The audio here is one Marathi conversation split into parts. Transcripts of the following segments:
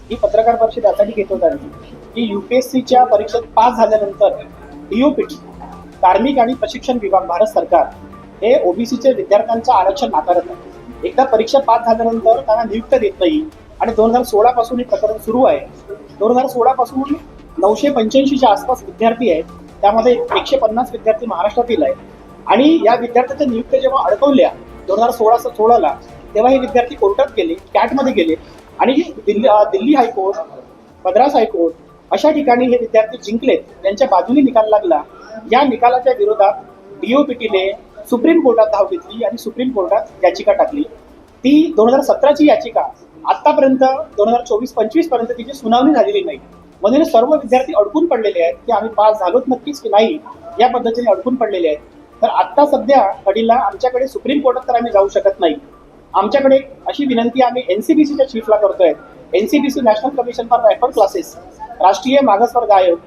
ही पत्रकार परिषद यासाठी घेत होता की युपीएससीच्या परीक्षेत पास झाल्यानंतर डीओपीटी कार्मिक आणि प्रशिक्षण विभाग भारत सरकार हे ओबीसीचे विद्यार्थ्यांचं आरक्षण नाकारत आहे. एकदा परीक्षा पास झाल्यानंतर त्यांना नियुक्त देत नाही आणि 2016 पासून हे प्रकरण सुरू आहे. 2016 पासून 985च्या आसपास विद्यार्थी आहेत, त्यामध्ये 150 विद्यार्थी महाराष्ट्रातील आहेत आणि या विद्यार्थ्यांच्या नियुक्त्या जेव्हा अडकवल्या 2016 तेव्हा हे विद्यार्थी कोर्टात गेले, कॅटमध्ये गेले आणि दिल्ली हायकोर्ट, मद्रास हायकोर्ट अशा ठिकाणी हे विद्यार्थी जिंकलेत, त्यांच्या बाजूने निकाल लागला. या निकालाच्या विरोधात डीओपीटीने सुप्रीम कोर्टात धाव घेतली आणि सुप्रीम कोर्टात याचिका टाकली. ती 2017ची याचिका आतापर्यंत 2024-25 पर्यंत तिची सुनावणी झालेली नाही. म्हणून सर्व विद्यार्थी अडकून पडलेले आहेत की आम्ही पास झालोच नक्कीच की नाही, या पद्धतीने अडकून पडलेले आहेत. तर आता सध्या घडीला आमच्याकडे सुप्रीम कोर्टात तर आम्ही जाऊ शकत नाही. आमच्याकडे अशी विनंती आम्ही एनसीबीसीच्या चीफला करतोय. NCBC national commission for backward classes, राष्ट्रीय मागासवर्ग आयोग,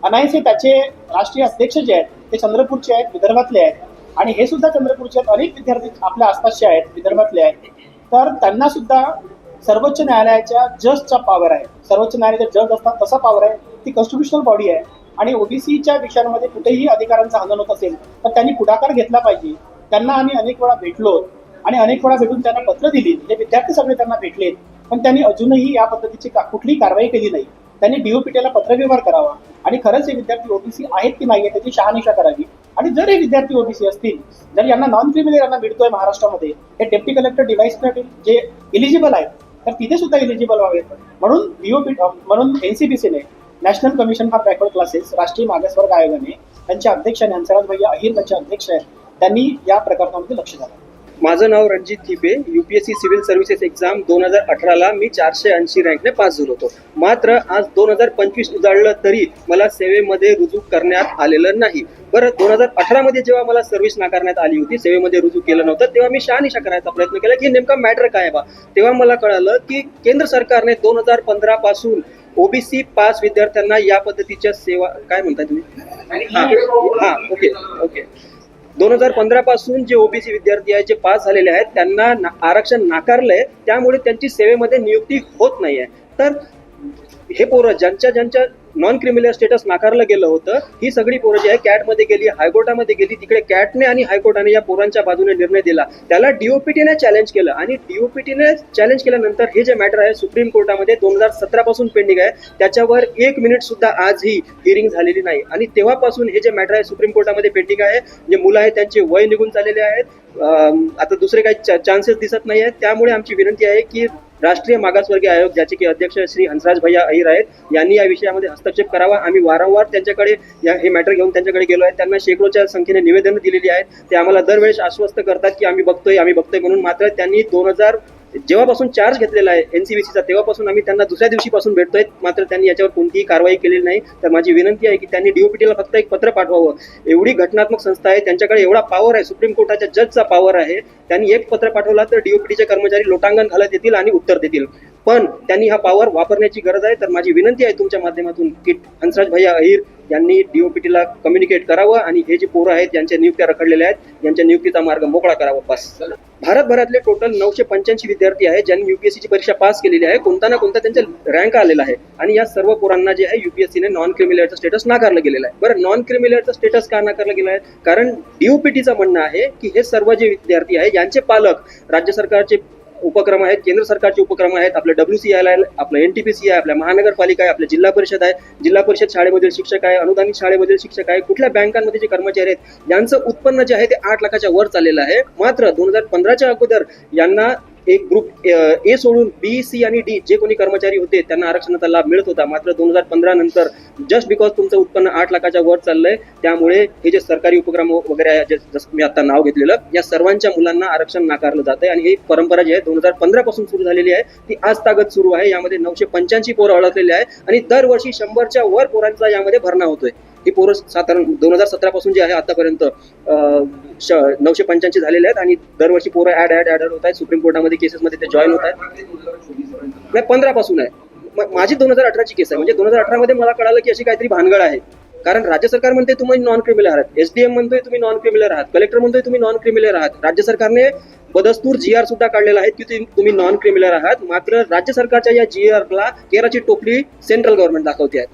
अनायसे त्याचे राष्ट्रीय अध्यक्ष जे आहेत ते चंद्रपूरचे आहेत, विदर्भातले आहेत आणि हे सुद्धा चंद्रपूरचे आहेत. अनेक विद्यार्थी आपल्या आसपासचे आहेत, विदर्भातले आहेत. तर त्यांना सुद्धा सर्वोच्च न्यायालयाच्या जजचा पॉवर आहे. सर्वोच्च न्यायालयाचे जज असतात तसा पॉवर आहे. ती कॉन्स्टिट्युशनल बॉडी आहे आणि ओबीसीच्या विषयांमध्ये कुठेही अधिकारांचा हनन होत असेल तर त्यांनी पुढाकार घेतला पाहिजे. त्यांना आम्ही अनेक वेळा भेटलो आणि अनेक वेळा भेटून त्यांना पत्र दिली. हे विद्यार्थी सगळे त्यांना भेटलेत, पण त्यांनी अजूनही या पद्धतीची कुठलीही कारवाई केली नाही. त्यांनी डीओपीटीला पत्रव्यवहार करावा आणि खरंच हे विद्यार्थी ओबीसी आहेत की नाही त्याची शहानिशा करावी. आणि जर हे विद्यार्थी ओबीसी असतील, जर यांना नॉन क्रिमिनल यांना मिळतोय महाराष्ट्रामध्ये, हे डेप्टी कलेक्टर डिव्हाइस जे इलिजिबल आहेत तर तिथे सुद्धा इलिजिबल व्हावेत. म्हणून एनसीबीसीने national commission for backward classes, राष्ट्रीय मागासवर्ग आयोगाने त्यांचे अध्यक्ष हंसराज भैया अहिर त्यांचे अध्यक्ष आहेत, त्यांनी या प्रकरणामध्ये लक्ष द्यावं. माझं नाव Ranjit Thipe. UPSC civil services exam 2018ला मी 480 रँकने पास झालो होतो. मात्र आज 2025 उजाडलं तरी मला सेवेमध्ये रुजू करण्यात आलेलं नाही. बरं, 2018 मध्ये जेव्हा मला सर्व्हिस नाकारण्यात आली होती, सेवेमध्ये रुजू केलं नव्हतं, तेव्हा मी शहानिशा करायचा प्रयत्न केला की नेमका मॅटर काय बा. तेव्हा मला कळालं की केंद्र सरकारने 2015 पासून ओबीसी पास विद्यार्थ्यांना या पद्धतीच्या सेवा, काय म्हणताय तुम्ही, हा ओके 2015 पासून जे ओबीसी विद्यार्थी आहेत जे पास झालेले आहेत त्यांना आरक्षण नाकारलंय, त्यामुळे त्यांची सेवेमध्ये नियुक्ती होत नाहीये. तर हे पोरं ज्यांच्या नॉन क्रिमिनल स्टेटस नाकारलं गेलं होतं, ही सगळी पोरं जी आहे कॅटमध्ये गेली, हायकोर्टामध्ये गेली. तिकडे कॅटने आणि हायकोर्टाने या पोरांच्या बाजूने निर्णय दिला. त्याला डीओपीटीने चॅलेंज केलं आणि डीओपीटीने चॅलेंज केल्यानंतर हे जे मॅटर आहे सुप्रीम कोर्टामध्ये 2017 पासून पेंडिंग आहे. त्याच्यावर 1 मिनिट सुद्धा आजही हिअरिंग झालेली नाही आणि तेव्हापासून हे जे मॅटर आहे सुप्रीम कोर्टामध्ये पेंडिंग आहे. जे मुलं आहेत त्यांचे वय निघून चाललेले आहेत, आता दुसरे काही चान्सेस दिसत नाही आहेत. त्यामुळे आमची विनंती आहे की राष्ट्रीय मागासवर्गीय आयोग, ज्याचे की अध्यक्ष श्री हंसराज भैया अहिर आहेत, यांनी या विषयामध्ये हस्तक्षेप करावा. आम्ही वारंवार त्यांच्याकडे हे मॅटर घेऊन त्यांच्याकडे गेलो आहे. त्यांना शेकडोच्या संख्येने निवेदनं दिलेली आहेत. ते आम्हाला दरवेळेस आश्वस्त करतात की आम्ही बघतोय म्हणून. मात्र त्यांनी 2000 जेव्हापासून चार्ज घेतलेला आहे एनसीबीसीचा, तेव्हापासून आम्ही त्यांना दुसऱ्या दिवशीपासून भेटतोय, मात्र त्यांनी याच्यावर कोणतीही कारवाई केलेली नाही. तर माझी विनंती आहे की त्यांनी डीओपीटीला फक्त एक पत्र पाठवावं. एवढी घटनात्मक संस्था आहे, त्यांच्याकडे एवढा पॉवर आहे, सुप्रीम कोर्टाच्या जजचा पॉवर आहे. त्यांनी एक पत्र पाठवला तर डीओपीटीचे कर्मचारी लोटांगण घालत येतील आणि उत्तर देतील. पण त्यांनी हा पॉवर वापरण्याची गरज आहे. तर माझी विनंती आहे तुमच्या माध्यमातून की हंसराज भैया अहिर यांनी डीओपीटीला कम्युनिकेट करावं आणि हे जे पोरं आहेत ज्यांच्या नियुक्त्या रखडलेल्या आहेत यांच्या नियुक्तीचा मार्ग मोकळा करावा. बस. भारतभरातले टोटल 985 विद्यार्थी आहेत ज्यांनी यूपीएससीची परीक्षा पास केलेली आहे. कोणता ना कोणता त्यांचा रँक आलेला आहे आणि या सर्व पोरांना जे आहे यूपीएससीने नॉन क्रिमिनलचं स्टेटस नाकारलं गेलेलं आहे. बरं, नॉन क्रिमिनलचं स्टेटस का नाकारलं गेलं आहे? कारण डीओपीटीचं म्हणणं आहे की हे सर्व जे विद्यार्थी आहेत यांचे पालक राज्य सरकारचे उपक्रम आहेत, केंद्र सरकारचे उपक्रम आहेत, आपलं WCI आहे, आपलं NTPC आहे, आपल्या महानगरपालिका आहे, आपल्या जिल्हा परिषद आहे, जिल्हा परिषद शाळेमधील शिक्षक आहे, अनुदानित शाळेमधील शिक्षक आहे, कुठल्या बँकांमध्ये जे कर्मचारी आहेत यांचं उत्पन्न जे आहे ते 8 लाखाच्या वर चाललेलं आहे. मात्र 2015च्या अगोदर यांना एक ग्रुप ए सोडून बी, सी आणि डी जे कोणी कर्मचारी होते त्यांना आरक्षणाचा लाभ मिळत होता. मात्र 2015 नंतर जस्ट बिकॉज तुमचं उत्पन्न 8 लाखाच्या वर चाललंय, त्यामुळे हे जे सरकारी उपक्रम वगैरे आहे, जसं मी आता नाव घेतलेलं, या सर्वांच्या मुलांना आरक्षण नाकारलं जातंय. आणि ही परंपरा जी आहे 2015 पासून सुरू झालेली आहे ती आज तागत सुरू आहे. यामध्ये 985 पोरं अडकलेले आहे आणि दरवर्षी 100च्या वर पोरांचा यामध्ये भरणा होतोय. ही पोरं साधारण 2017 पासून जे आहे आतापर्यंत 985 झालेले आहेत आणि दरवर्षी पोरं ऍड होत आहेत. सुप्रीम कोर्टामध्ये केसेसमध्ये ते जॉईन होत आहेत. 15 पासून आहे. माझी 2018ची केस आहे. म्हणजे 2018 मध्ये मला कळालं की अशी काहीतरी भानगड आहे. कारण राज्य सरकार म्हणते तुम्ही नॉन क्रिमिनल आहात, एसडीएम म्हणतोय तुम्ही नॉन क्रिमिनल आहात, कलेक्टर म्हणतोय तुम्ही नॉन क्रिमिनल आहात, राज्य सरकारने बदस्तूर GR सुद्धा काढलेला आहे की तुम्ही नॉन क्रिमिनल आहात. मात्र राज्य सरकारच्या या GR ला केराची टोपली सेंट्रल गव्हर्नमेंट दाखवते आहे.